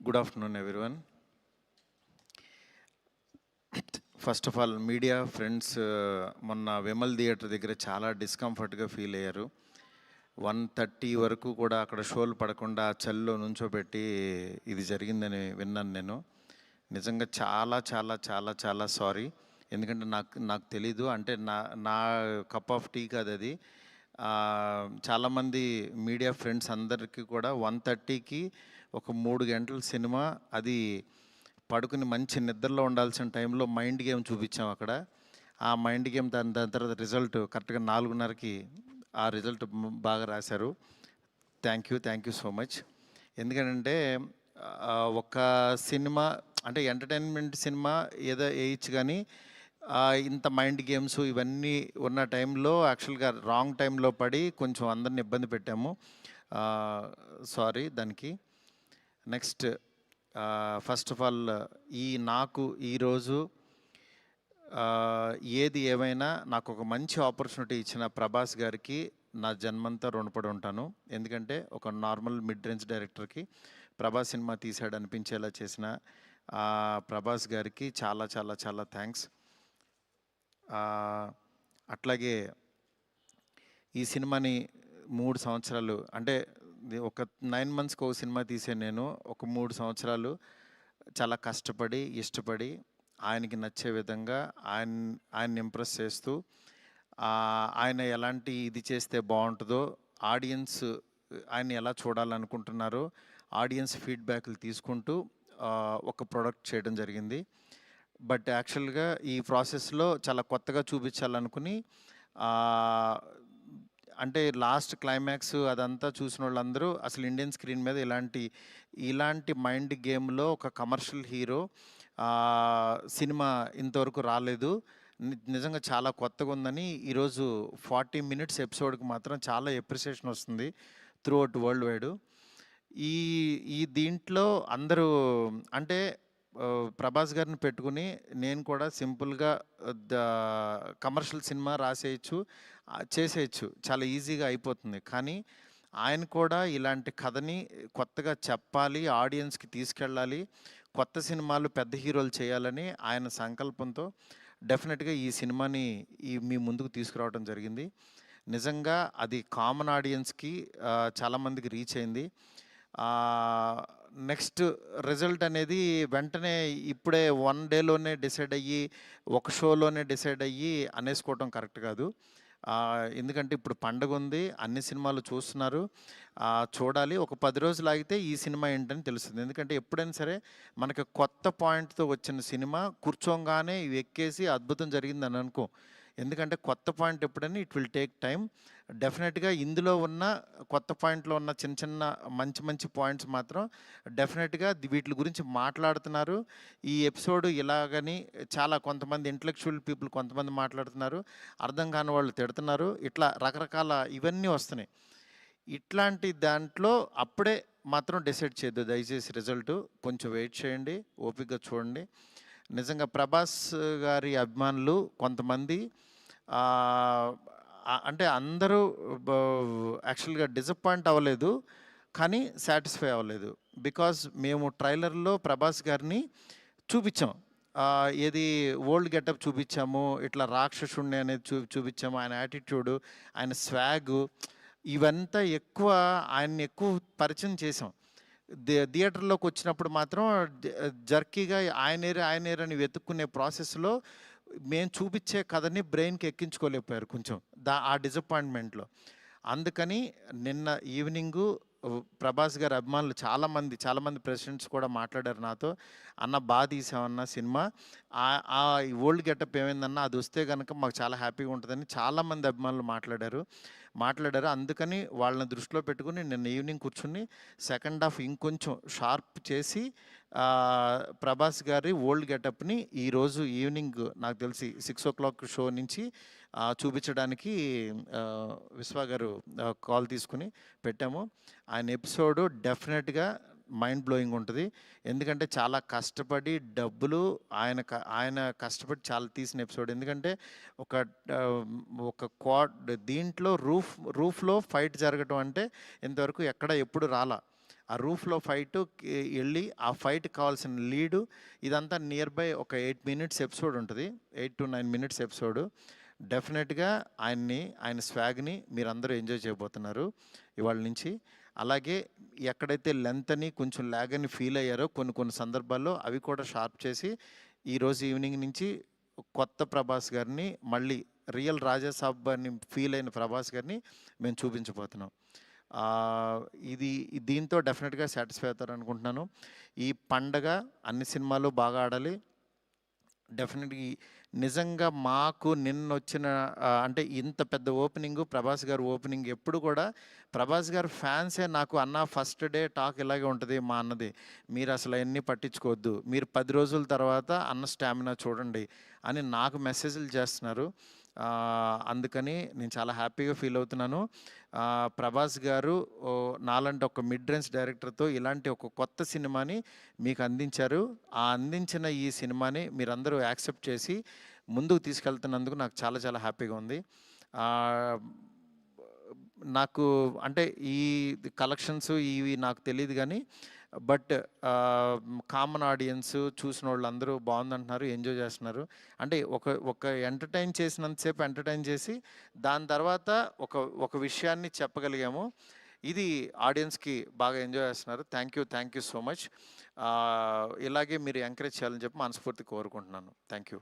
Good afternoon everyone. First of all media friends మొన్న Vimal theatre దగ్గర చాలా డిస్కంఫర్ట్గా ఫీల్ అయ్యారు. 1:30 వరకు కూడా అక్కడ షోలు పడకుండా చలిలో నుంచోబెట్టి ఇది జరిగిందని విన్నాను నేను. నిజంగా చాలా చాలా చాలా చాలా సారీ. ఎందుకంటే నాకు తెలీదు, అంటే నా కప్ ఆఫ్ టీ కాదు అది. చాలామంది మీడియా ఫ్రెండ్స్ అందరికీ కూడా 1:30కి ఒక 3 గంటల సినిమా, అది పడుకుని మంచి నిద్రలో ఉండాల్సిన టైంలో మైండ్ గేమ్ చూపించాం అక్కడ. ఆ మైండ్ గేమ్ దాని తర్వాత రిజల్ట్ కరెక్ట్గా 4:30కి ఆ రిజల్ట్ బాగా రాశారు. Thank you so much. ఎందుకంటే ఒక సినిమా అంటే ఎంటర్టైన్మెంట్ సినిమా ఏదో వేయచ్చు, కానీ ఇంత మైండ్ గేమ్స్ ఇవన్నీ ఉన్న టైంలో యాక్చువల్గా రాంగ్ టైంలో పడి కొంచెం అందరిని ఇబ్బంది పెట్టాము. సారీ దానికి. నెక్స్ట్ ఫస్ట్ ఆఫ్ ఆల్ నాకు ఈరోజు ఏది ఏమైనా నాకు ఒక మంచి ఆపర్చునిటీ ఇచ్చిన ప్రభాస్ గారికి నా జన్మంతా రుణపడి ఉంటాను. ఎందుకంటే ఒక నార్మల్ మిడ్ రేంజ్ డైరెక్టర్కి ప్రభాస్ సినిమా తీసాడు అనిపించేలా చేసిన ప్రభాస్ గారికి చాలా చాలా చాలా థ్యాంక్స్. అట్లాగే ఈ సినిమాని 3 సంవత్సరాలు, అంటే ఒక 9 మంత్స్కి ఒక సినిమా తీసే నేను ఒక 3 సంవత్సరాలు చాలా కష్టపడి ఇష్టపడి ఆయనకి నచ్చే విధంగా ఆయన్ని ఇంప్రెస్ చేస్తూ, ఆయన ఎలాంటి ఇది చేస్తే బాగుంటుందో, ఆడియన్స్ ఆయన ఎలా చూడాలనుకుంటున్నారో ఆడియన్స్ ఫీడ్బ్యాక్లు తీసుకుంటూ ఒక ప్రోడక్ట్ చేయడం జరిగింది. బట్ యాక్చువల్గా ఈ ప్రాసెస్లో చాలా కొత్తగా చూపించాలనుకుని, అంటే లాస్ట్ క్లైమాక్స్ అదంతా చూసిన వాళ్ళందరూ అసలు ఇండియన్ స్క్రీన్ మీద ఇలాంటి మైండ్ గేమ్లో ఒక కమర్షియల్ హీరో సినిమా ఇంతవరకు రాలేదు, నిజంగా చాలా కొత్తగా ఉందని ఈరోజు 40 మినిట్స్ ఎపిసోడ్కి మాత్రం చాలా ఎప్రిసియేషన్ వస్తుంది త్రూ అవుట్ వరల్డ్ వైడ్. ఈ దీంట్లో అందరూ అంటే ప్రభాస్ గారిని పెట్టుకుని నేను కూడా సింపుల్గా కమర్షియల్ సినిమా రాసేయచ్చు, చేసేయచ్చు, చాలా ఈజీగా అయిపోతుంది. కానీ ఆయన కూడా ఇలాంటి కథని కొత్తగా చెప్పాలి, ఆడియన్స్కి తీసుకెళ్ళాలి, కొత్త సినిమాలు పెద్ద హీరోలు చేయాలని ఆయన సంకల్పంతో డెఫినెట్గా ఈ సినిమాని మీ ముందుకు తీసుకురావడం జరిగింది. నిజంగా అది కామన్ ఆడియన్స్కి చాలామందికి రీచ్ అయింది. నెక్స్ట్ రిజల్ట్ అనేది వెంటనే ఇప్పుడే 1 డేలోనే డిసైడ్ అయ్యి ఒక షోలోనే డిసైడ్ అయ్యి అనేసుకోవటం కరెక్ట్ కాదు. ఎందుకంటే ఇప్పుడు పండగ ఉంది, అన్ని సినిమాలు చూస్తున్నారు, చూడాలి. ఒక 10 రోజులు ఆగితే ఈ సినిమా ఏంటని తెలుస్తుంది. ఎందుకంటే ఎప్పుడైనా సరే మనకి కొత్త పాయింట్తో వచ్చిన సినిమా కూర్చోగానే ఎక్కేసి అద్భుతం జరిగిందని అనుకో. ఎందుకంటే కొత్త పాయింట్ ఎప్పుడైనా ఇట్ విల్ టేక్ టైం. డెఫినెట్గా ఇందులో ఉన్న కొత్త పాయింట్లో ఉన్న చిన్న చిన్న మంచి పాయింట్స్ మాత్రం డెఫినెట్గా వీటి గురించి మాట్లాడుతున్నారు. ఈ ఎపిసోడ్ ఇలాగని చాలా కొంతమంది ఇంటలెక్చువల్ పీపుల్ కొంతమంది మాట్లాడుతున్నారు, అర్థం కాని వాళ్ళు తిడుతున్నారు, ఇట్లా రకరకాల ఇవన్నీ వస్తున్నాయి. ఇట్లాంటి దాంట్లో అప్పుడే మాత్రం డిసైడ్ చేయొద్దు దయచేసి. రిజల్ట్ కొంచెం వెయిట్ చేయండి, ఓపికగా చూడండి. నిజంగా ప్రభాస్ గారి అభిమానులు కొంతమంది అంటే అందరూ యాక్చువల్గా డిసప్పాయింట్ అవ్వలేదు, కానీ సాటిస్ఫై అవ్వలేదు. బికాజ్ మేము ట్రైలర్లో ప్రభాస్ గారిని చూపించాం, ఏది ఓల్డ్ గెటప్ చూపించాము, ఇట్లా రాక్షసుణ్ణి అనేది చూపించాము, ఆయన యాటిట్యూడు, ఆయన స్వాగు, ఇవంతా ఆయన్ని ఎక్కువ పరిచయం చేసాం. థియేటర్లోకి వచ్చినప్పుడు మాత్రం జర్కీగా ఆయనేరని వెతుక్కునే ప్రాసెస్లో మేము చూపించే కథని బ్రెయిన్కి ఎక్కించుకోలేకపోయారు కొంచెం ఆ డిసప్పాయింట్మెంట్లో. అందుకని నిన్న ఈవినింగు ప్రభాస్ గారి అభిమానులు చాలామంది ప్రెసిడెంట్స్ కూడా మాట్లాడారు నాతో, అన్న బాగా తీసామన్న సినిమా, ఆ ఓల్డ్ గెటప్ ఏమైందన్నా అది వస్తే కనుక మాకు చాలా హ్యాపీగా ఉంటుందని చాలామంది అభిమానులు మాట్లాడారు. అందుకని వాళ్ళని దృష్టిలో పెట్టుకుని నిన్న ఈవినింగ్ కూర్చుని సెకండ్ హాఫ్ ఇంకొంచెం షార్ప్ చేసి ప్రభాస్ గారి ఓల్డ్ గెటప్ని ఈరోజు ఈవినింగ్ నాకు తెలిసి 6 o'clock షో నుంచి చూపించడానికి విశ్వ గారు కాల్ తీసుకుని పెట్టాము. ఆయన ఎపిసోడు డెఫినెట్గా మైండ్ బ్లోయింగ్ ఉంటుంది. ఎందుకంటే చాలా కష్టపడి డబ్బులు ఆయన కష్టపడి చాలా తీసిన ఎపిసోడ్. ఎందుకంటే దీంట్లో రూఫ్లో ఫైట్ జరగటం అంటే ఇంతవరకు ఎప్పుడు రాలా. ఆ రూఫ్లో ఫైట్ వెళ్ళి ఆ ఫైట్కి కావాల్సిన లీడు ఇదంతా నియర్ బై ఒక 8 మినిట్స్ ఎపిసోడ్ ఉంటుంది, 8 to 9 మినిట్స్ ఎపిసోడ్. డెఫినెట్గా ఆయన స్వాగ్ని మీరందరూ ఎంజాయ్ చేయబోతున్నారు ఇవాళ నుంచి. అలాగే ఎక్కడైతే లెంత్ అని కొంచెం ల్యాగ్ అని ఫీల్ అయ్యారో కొన్ని సందర్భాల్లో అవి కూడా షార్ప్ చేసి ఈరోజు ఈవినింగ్ నుంచి కొత్త ప్రభాస్ గారిని, మళ్ళీ రియల్ రాజాసాబ్ అని ఫీల్ అయిన ప్రభాస్ గారిని మేము చూపించబోతున్నాం. ఇది దీంతో డెఫినెట్గా సాటిస్ఫై అవుతారు అనుకుంటున్నాను. ఈ పండగ అన్ని సినిమాలు బాగా ఆడాలి. డెఫినెట్గా నిజంగా మాకు నిన్నొచ్చిన అంటే ఇంత పెద్ద ఓపెనింగు, ప్రభాస్ గారు ఓపెనింగ్ ఎప్పుడు కూడా ప్రభాస్ గారు ఫ్యాన్సే నాకు అన్న ఫస్ట్ డే టాక్ ఇలాగే ఉంటుంది మా అన్నది, మీరు అసలు అవన్నీ పట్టించుకోవద్దు, మీరు 10 రోజుల తర్వాత అన్న స్టామినా చూడండి అని నాకు మెసేజ్లు చేస్తున్నారు. అందుకని నేను చాలా హ్యాపీగా ఫీల్ అవుతున్నాను. ప్రభాస్ గారు నాలాంటి ఒక మిడ్ రేంజ్ డైరెక్టర్తో ఇలాంటి ఒక కొత్త సినిమాని మీకు అందించారు. ఆ అందించిన ఈ సినిమాని మీరందరూ యాక్సెప్ట్ చేసి ముందుకు తీసుకెళ్తున్నందుకు నాకు చాలా చాలా హ్యాపీగా ఉంది. నాకు అంటే ఈ కలెక్షన్స్ ఇవి నాకు తెలియదు కానీ బట్ కామన్ ఆడియన్స్ చూసిన వాళ్ళందరూ బాగుందంటున్నారు, ఎంజాయ్ చేస్తున్నారు. అంటే ఒక ఎంటర్టైన్ చేసినంతసేపు ఎంటర్టైన్ చేసి దాని తర్వాత ఒక విషయాన్ని చెప్పగలిగాము. ఇది ఆడియన్స్కి బాగా ఎంజాయ్ చేస్తున్నారు. Thank you so much. ఇలాగే మీరు ఎంకరేజ్ చేయాలని చెప్పి మనస్ఫూర్తి కోరుకుంటున్నాను. Thank you.